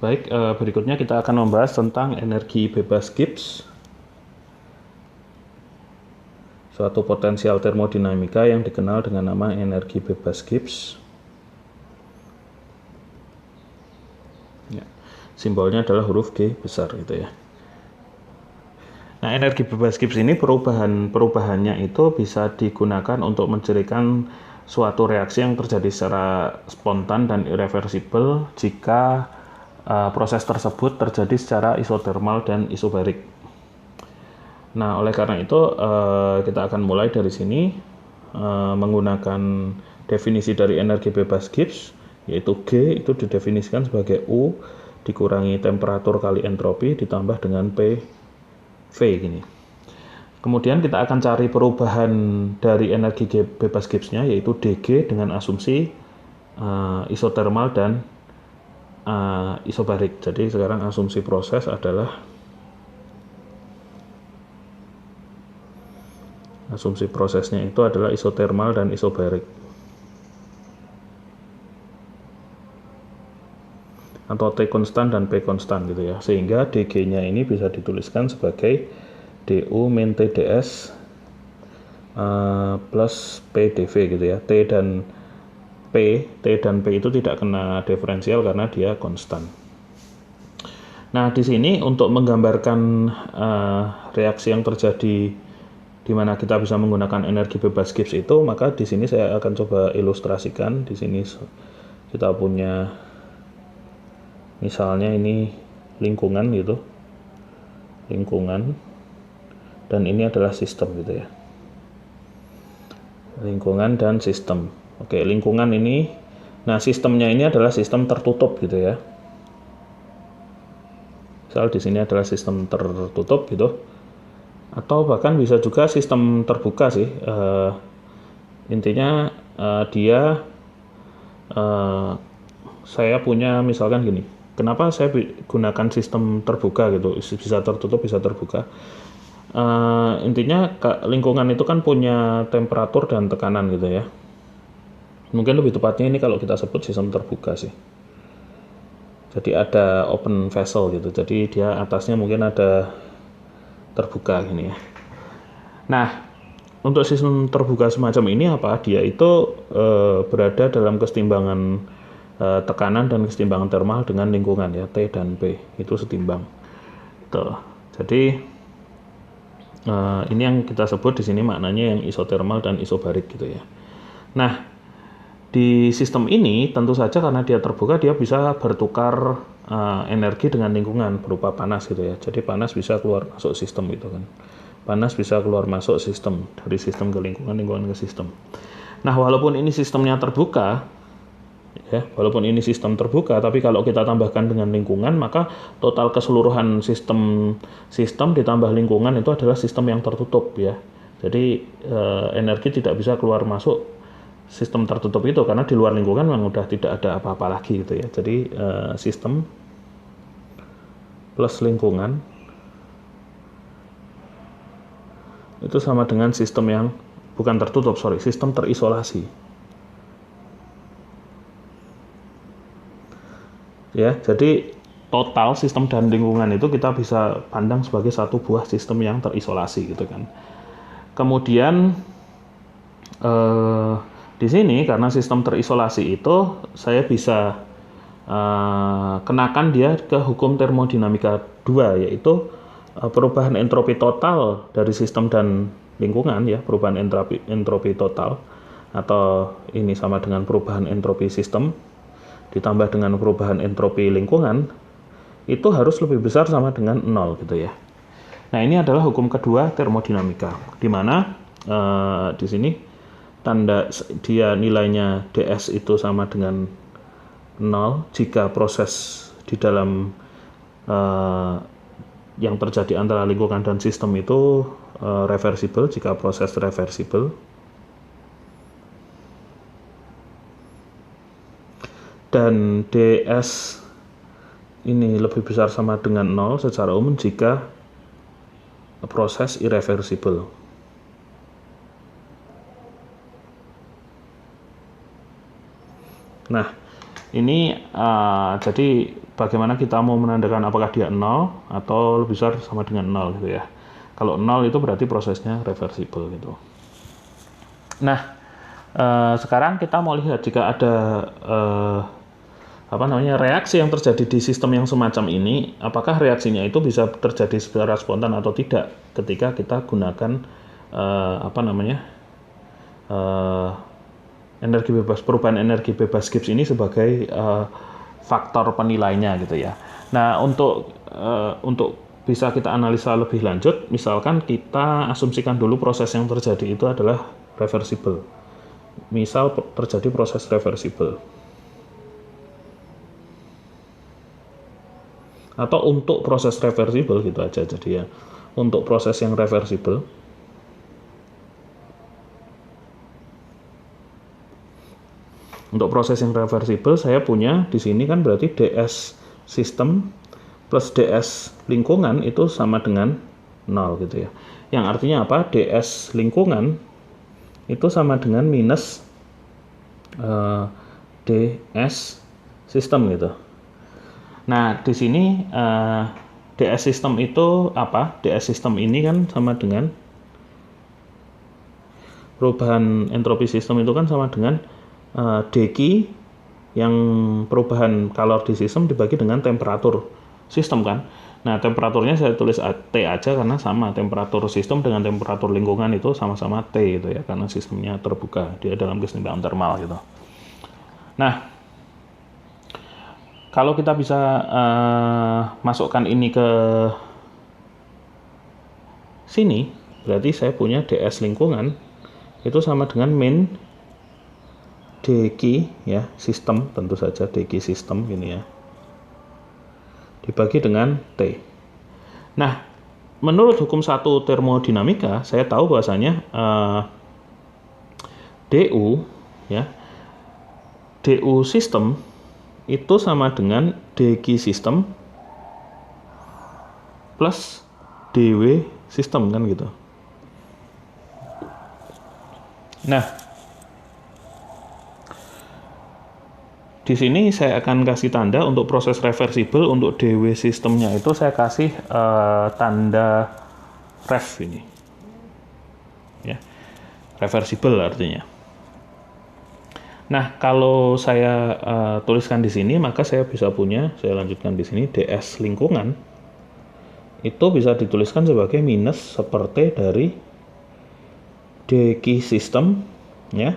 Baik, berikutnya kita akan membahas tentang energi bebas Gibbs, suatu potensial termodinamika yang dikenal dengan nama energi bebas Gibbs. Ya, simbolnya adalah huruf G besar gitu ya. Nah, energi bebas Gibbs ini perubahannya itu bisa digunakan untuk mencirikan suatu reaksi yang terjadi secara spontan dan irreversibel jika proses tersebut terjadi secara isotermal dan isobarik. Nah, oleh karena itu kita akan mulai dari sini menggunakan definisi dari energi bebas Gibbs, yaitu G itu didefinisikan sebagai U dikurangi temperatur kali entropi ditambah dengan PV gini. Kemudian kita akan cari perubahan dari energi bebas Gibbs-nya, yaitu dG dengan asumsi isotermal dan isobarik. Jadi sekarang asumsi proses adalah asumsi prosesnya itu adalah isotermal dan isobarik, atau T konstan dan P konstan gitu ya. Sehingga dG-nya ini bisa dituliskan sebagai du min TdS plus PdV gitu ya. T dan P itu tidak kena diferensial karena dia konstan. Nah, di sini untuk menggambarkan reaksi yang terjadi di mana kita bisa menggunakan energi bebas Gibbs itu, maka di sini saya akan coba ilustrasikan. Di sini kita punya misalnya ini lingkungan gitu. Lingkungan, dan ini adalah sistem gitu ya. Lingkungan dan sistem. Oke, lingkungan ini, nah sistemnya ini adalah sistem tertutup gitu ya. Misal di sini adalah sistem tertutup gitu, atau bahkan bisa juga sistem terbuka sih. Intinya saya punya misalkan gini. Kenapa saya gunakan sistem terbuka gitu? Bisa tertutup, bisa terbuka. Intinya lingkungan itu kan punya temperatur dan tekanan gitu ya. Mungkin lebih tepatnya ini kalau kita sebut sistem terbuka sih. Jadi ada open vessel gitu. Jadi dia atasnya mungkin ada terbuka gini ya. Nah, untuk sistem terbuka semacam ini apa? Dia itu berada dalam kesetimbangan tekanan dan kesetimbangan termal dengan lingkungan ya, T dan P itu setimbang. Tuh. Jadi ini yang kita sebut di sini maknanya yang isotermal dan isobarik gitu ya. Nah, di sistem ini tentu saja karena dia terbuka, dia bisa bertukar energi dengan lingkungan berupa panas gitu ya. Jadi panas bisa keluar masuk sistem gitu kan. Panas bisa keluar masuk sistem, dari sistem ke lingkungan, lingkungan ke sistem. Nah, walaupun ini sistemnya terbuka ya, walaupun ini sistem terbuka, tapi kalau kita tambahkan dengan lingkungan, maka total keseluruhan sistem ditambah lingkungan itu adalah sistem yang tertutup ya. Jadi energi tidak bisa keluar masuk sistem tertutup itu karena di luar lingkungan memang udah tidak ada apa-apa lagi gitu ya. Jadi sistem plus lingkungan itu sama dengan sistem yang bukan tertutup, sistem terisolasi. Ya, jadi total sistem dan lingkungan itu kita bisa pandang sebagai satu buah sistem yang terisolasi gitu kan. Kemudian di sini karena sistem terisolasi itu saya bisa kenakan dia ke hukum termodinamika 2, yaitu perubahan entropi total dari sistem dan lingkungan ya, perubahan entropi total, atau ini sama dengan perubahan entropi sistem ditambah dengan perubahan entropi lingkungan, itu harus lebih besar sama dengan 0 gitu ya. Nah, ini adalah hukum kedua termodinamika, di mana di sini tanda dia nilainya ds itu sama dengan 0 jika proses di dalam yang terjadi antara lingkungan dan sistem itu reversible, jika proses reversible. Dan ds ini lebih besar sama dengan 0 secara umum jika proses irreversible. Nah, ini jadi bagaimana kita mau menandakan apakah dia 0 atau lebih besar sama dengan 0 gitu ya. Kalau 0 itu berarti prosesnya reversible gitu. Nah, sekarang kita mau lihat jika ada reaksi yang terjadi di sistem yang semacam ini, apakah reaksinya itu bisa terjadi secara spontan atau tidak ketika kita gunakan energi bebas, perubahan energi bebas Gibbs ini sebagai faktor penilainya gitu ya. Nah, untuk bisa kita analisa lebih lanjut, misalkan kita asumsikan dulu proses yang terjadi itu adalah reversible. Misal terjadi proses reversible. Atau untuk proses reversible gitu aja jadi ya. Untuk proses yang reversible. Untuk proses yang reversible saya punya di sini kan berarti ds sistem plus ds lingkungan itu sama dengan 0 gitu ya. Yang artinya apa? ds lingkungan itu sama dengan minus ds sistem gitu. Nah, di sini ds sistem itu apa? ds sistem ini kan sama dengan perubahan entropi sistem itu kan sama dengan dq yang perubahan kalor di sistem dibagi dengan temperatur sistem kan. Nah, temperaturnya saya tulis T aja karena sama temperatur sistem dengan temperatur lingkungan itu sama-sama T gitu ya, karena sistemnya terbuka, dia dalam keseimbangan termal gitu. Nah, kalau kita bisa masukkan ini ke sini, berarti saya punya ds lingkungan itu sama dengan min dq ya, sistem, tentu saja dq sistem gini ya, dibagi dengan T. Nah, menurut hukum 1 termodinamika, saya tahu bahwasanya du ya, du sistem itu sama dengan dq sistem plus dw sistem kan gitu. Nah, di sini saya akan kasih tanda untuk proses reversible. Untuk dw sistemnya itu saya kasih tanda ref ini ya, reversible artinya. Nah, kalau saya tuliskan di sini, maka saya bisa punya, saya lanjutkan di sini, ds lingkungan itu bisa dituliskan sebagai minus seperti dari dq sistem ya.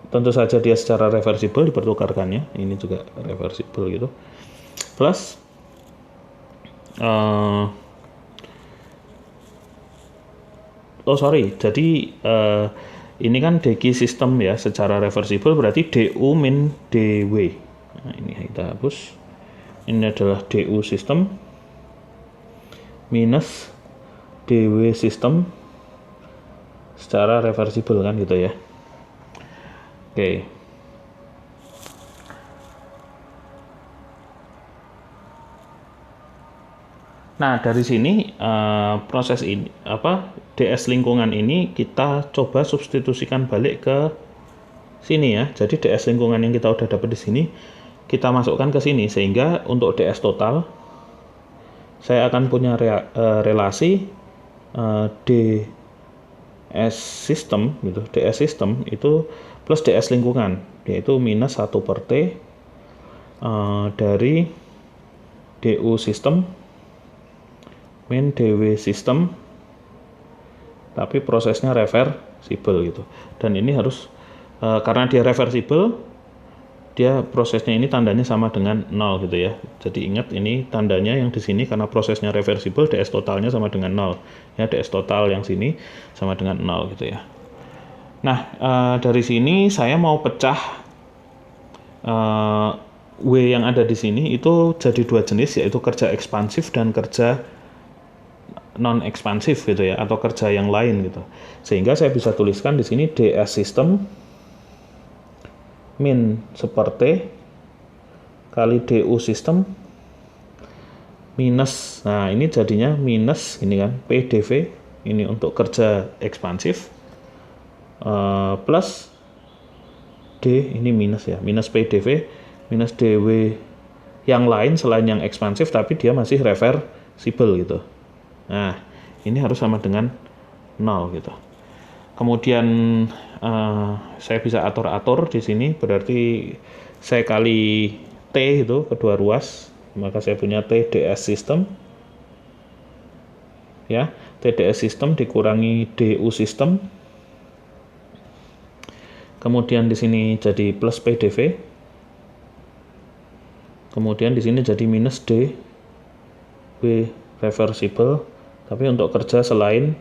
Tentu saja dia secara reversible dipertukarkannya, ini juga reversible gitu, plus jadi ini kan dq sistem ya, secara reversible berarti du min dw. Nah, ini kita hapus. Ini adalah du sistem minus dw sistem secara reversible kan gitu ya. Oke. Nah, dari sini proses ini ds lingkungan ini kita coba substitusikan balik ke sini ya. Jadi ds lingkungan yang kita udah dapat di sini kita masukkan ke sini, sehingga untuk ds total saya akan punya relasi ds system gitu. ds system itu plus ds lingkungan, yaitu minus 1 per T dari du system min dw system, tapi prosesnya reversible gitu. Dan ini harus karena dia reversible, dia prosesnya ini tandanya sama dengan 0 gitu ya. Jadi ingat, ini tandanya yang di sini karena prosesnya reversible, ds totalnya sama dengan 0 ya, ds total yang sini sama dengan 0 gitu ya. Nah, dari sini saya mau pecah W yang ada di sini itu jadi dua jenis, yaitu kerja ekspansif dan kerja non ekspansif gitu ya, atau kerja yang lain gitu. Sehingga saya bisa tuliskan di sini ds sistem min seperti kali du sistem minus, nah ini jadinya minus ini kan pdv, ini untuk kerja ekspansif, plus d ini minus ya, minus pdv minus dw yang lain selain yang ekspansif tapi dia masih reversible gitu. Nah, ini harus sama dengan 0 gitu. Kemudian saya bisa atur-atur di sini, berarti saya kali T itu kedua ruas, maka saya punya TDS system. Ya, TDS system dikurangi DU system. Kemudian di sini jadi plus PDV. Kemudian di sini jadi minus D W reversible, tapi untuk kerja selain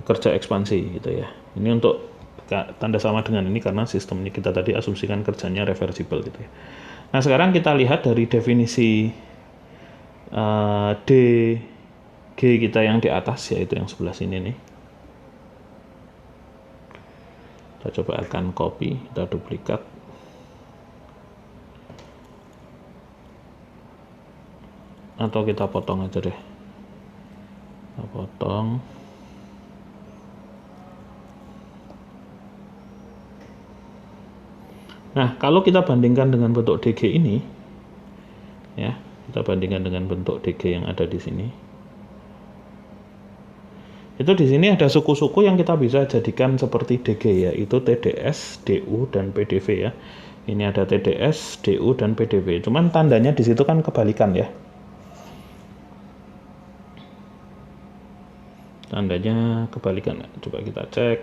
kerja ekspansi gitu ya. Ini untuk tanda sama dengan ini karena sistem ini kita tadi asumsikan kerjanya reversible gitu ya. Nah, sekarang kita lihat dari definisi DG kita yang di atas, yaitu yang sebelah sini nih. Kita coba akan copy, kita duplikat. Atau kita potong aja deh. Kita potong. Nah, kalau kita bandingkan dengan bentuk DG ini, ya, kita bandingkan dengan bentuk DG yang ada di sini. Itu di sini ada suku-suku yang kita bisa jadikan seperti DG, yaitu TDS, DU, dan PDV ya. Ini ada TDS, DU, dan PDV. Cuman tandanya di situ kan kebalikan ya. Tandanya kebalikan. Coba kita cek.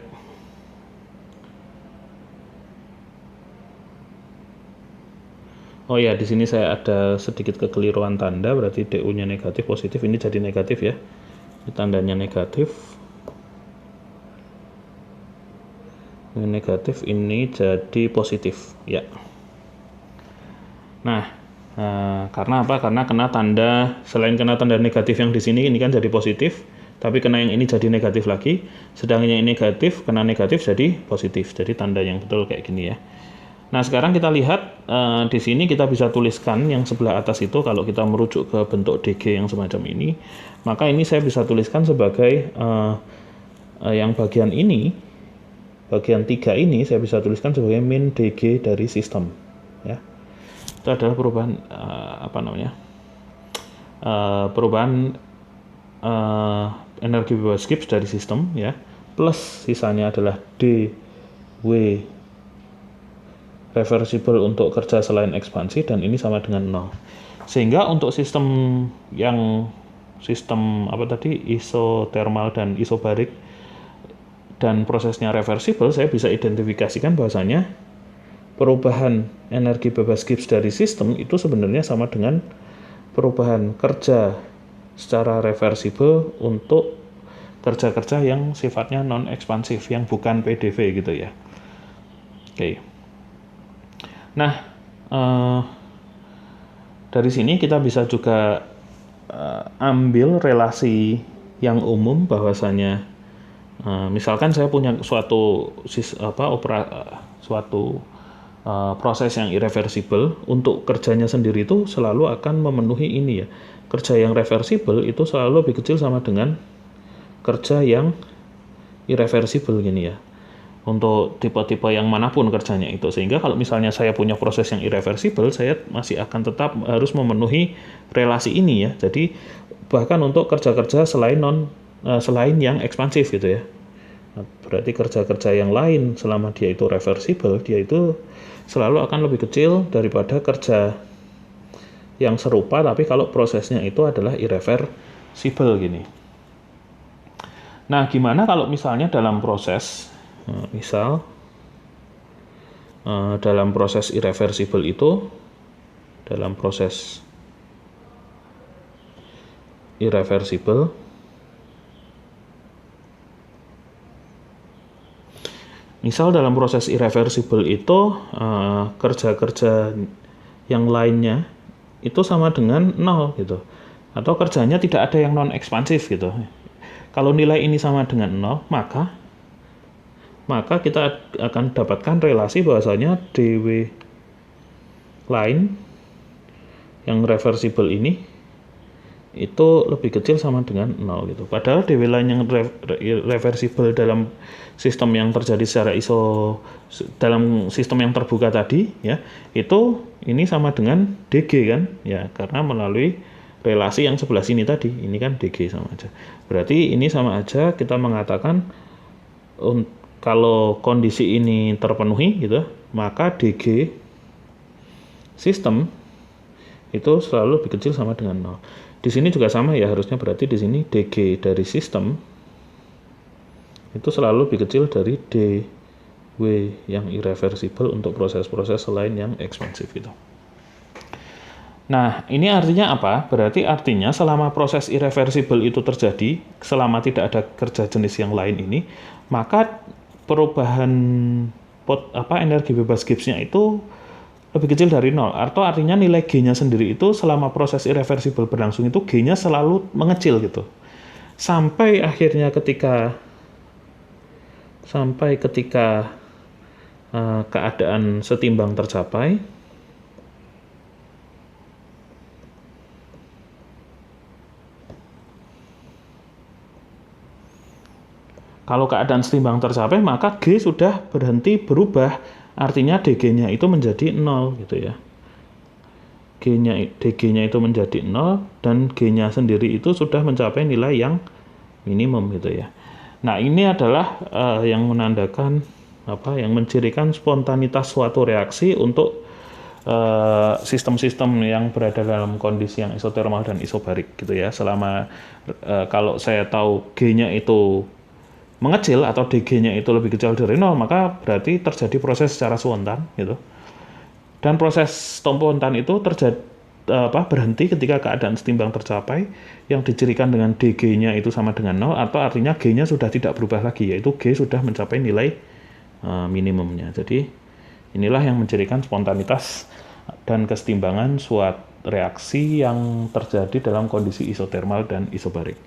Oh ya, di sini saya ada sedikit kekeliruan tanda, berarti DU-nya negatif, positif, ini jadi negatif ya. Ini tandanya negatif. Ini negatif, ini jadi positif ya. Nah, karena apa? Karena kena tanda, selain kena tanda negatif yang di sini, ini kan jadi positif. Tapi kena yang ini jadi negatif lagi, sedangkan yang ini negatif, kena negatif jadi positif. Jadi tanda yang betul kayak gini ya. Nah, sekarang kita lihat di sini kita bisa tuliskan yang sebelah atas itu, kalau kita merujuk ke bentuk DG yang semacam ini, maka ini saya bisa tuliskan sebagai yang bagian ini, bagian 3 ini saya bisa tuliskan sebagai min DG dari sistem ya. Itu adalah perubahan perubahan energi bebas Gibbs dari sistem ya, plus sisanya adalah DW reversible untuk kerja selain ekspansi, dan ini sama dengan 0. Sehingga untuk sistem yang isothermal dan isobarik dan prosesnya reversible, saya bisa identifikasikan bahwasanya perubahan energi bebas Gibbs dari sistem itu sebenarnya sama dengan perubahan kerja secara reversible untuk kerja-kerja yang sifatnya non-ekspansif, yang bukan PDV gitu ya. Oke. Nah, dari sini kita bisa juga ambil relasi yang umum bahwasanya misalkan saya punya suatu proses yang irreversible, untuk kerjanya sendiri itu selalu akan memenuhi ini ya. Kerja yang reversible itu selalu lebih kecil sama dengan kerja yang irreversible gini ya. Untuk tipe-tipe yang manapun kerjanya itu. Sehingga kalau misalnya saya punya proses yang irreversible, saya masih akan tetap harus memenuhi relasi ini ya. Jadi bahkan untuk kerja-kerja selain yang ekspansif gitu ya. Nah, berarti kerja-kerja yang lain selama dia itu reversible, dia itu selalu akan lebih kecil daripada kerja yang serupa tapi kalau prosesnya itu adalah irreversible gini. Nah, gimana kalau misalnya dalam proses dalam proses irreversible itu, dalam proses irreversible misal dalam proses irreversible itu kerja-kerja yang lainnya itu sama dengan 0 gitu, atau kerjanya tidak ada yang non ekspansif gitu. Kalau nilai ini sama dengan 0, maka kita akan dapatkan relasi bahwasanya DW line yang reversible ini itu lebih kecil sama dengan 0 gitu. Padahal DW line yang reversible dalam sistem yang terjadi secara dalam sistem yang terbuka tadi ya, itu ini sama dengan DG kan ya, karena melalui relasi yang sebelah sini tadi, ini kan DG sama aja. Berarti ini sama aja kita mengatakan kalau kondisi ini terpenuhi gitu, maka DG sistem itu selalu lebih kecil sama dengan 0. Di sini juga sama ya, harusnya berarti di sini DG dari sistem itu selalu lebih kecil dari DW yang irreversible untuk proses-proses lain yang ekspansif gitu. Nah, ini artinya apa? Berarti artinya selama proses irreversible itu terjadi, selama tidak ada kerja jenis yang lain ini, maka perubahan energi bebas Gibbs-nya itu lebih kecil dari 0, atau artinya nilai G-nya sendiri itu selama proses irreversible berlangsung itu G-nya selalu mengecil gitu. Sampai akhirnya ketika keadaan setimbang tercapai, kalau keadaan setimbang tercapai maka G sudah berhenti berubah. Artinya DG-nya itu menjadi 0 gitu ya. DG-nya itu menjadi 0 dan G-nya sendiri itu sudah mencapai nilai yang minimum gitu ya. Nah, ini adalah yang menandakan yang mencirikan spontanitas suatu reaksi untuk sistem-sistem yang berada dalam kondisi yang isotermal dan isobarik gitu ya. Selama kalau saya tahu G-nya itu mengecil atau DG-nya itu lebih kecil dari 0, maka berarti terjadi proses secara spontan gitu. Dan proses spontan itu berhenti ketika keadaan setimbang tercapai yang dicirikan dengan DG-nya itu sama dengan 0, atau artinya G-nya sudah tidak berubah lagi, yaitu G sudah mencapai nilai minimumnya. Jadi inilah yang mencirikan spontanitas dan kesetimbangan suatu reaksi yang terjadi dalam kondisi isotermal dan isobarik.